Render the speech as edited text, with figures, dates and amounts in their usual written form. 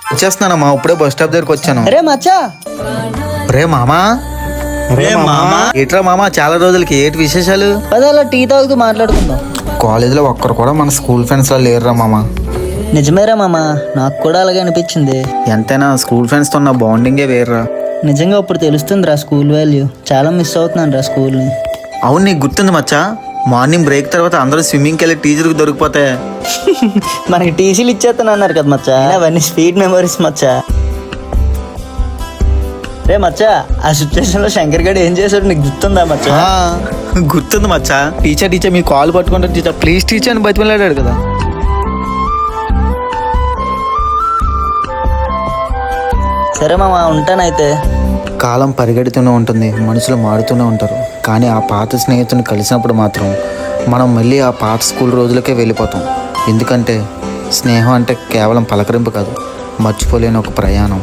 వచ్చేస్తున్నానమ్మా, ఇప్పుడే bus stop దగ్గరకు వచ్చాను. అరే మచ్చా, రే మామా, ఏట్రా మామా, చాలా రోజులకి ఏంటి విశేషాలు? పదాల టీ తాగుతూ మాట్లాడుకుందాం. కాలేజీలో ఒక్కరు కూడా మన స్కూల్ ఫ్రెండ్స్ లా లేరురా మామా. నిజమేరా మామ, నాకు కూడా అలాగే అనిపించింది. ఎంతైనా స్కూల్ ఫ్రెండ్స్ తో ఉన్న బాండింగే వేర్రా. నిజంగా ఇప్పుడు తెలుస్తుంది రా స్కూల్ వాల్యూ. చాలా మిస్ అవుతున్నాను రా స్కూల్ని. అవును, నీకు గుర్తుంది మచ్చా, మార్నింగ్ బ్రేక్ తర్వాత అందరూ స్విమ్మింగ్కి వెళ్ళి టీచర్కి దొరికిపోతే మనకి టీసీలు ఇచ్చేస్తాను అన్నారు కదా మచ్చా, అవన్నీ స్వీట్ మెమరీస్ మచ్చా. రే మచ్చా, ఆ సిచ్యువేషన్ లో శంకర్ గడ్ ఏం చేశాడు నీకు గుర్తుందా మచ్చా? గుర్తుంది మచ్చా. టీచర్ మీ కాల్ పట్టుకుంటారు, టీచర్ ప్లీజ్ టీచర్ అని బతిమలాడాడు కదా. సరే మామ, ఉంటానైతే. కాలం పరిగెడుతూనే ఉంటుంది, మనుషులు మారుతూనే ఉంటారు, కానీ ఆ పాత స్నేహితుని కలిసినప్పుడు మాత్రం మనం మళ్ళీ ఆ పాత స్కూల్ రోజులకే వెళ్ళిపోతాం. ఎందుకంటే స్నేహం అంటే కేవలం పలకరింపు కాదు, మర్చిపోలేని ఒక ప్రయాణం.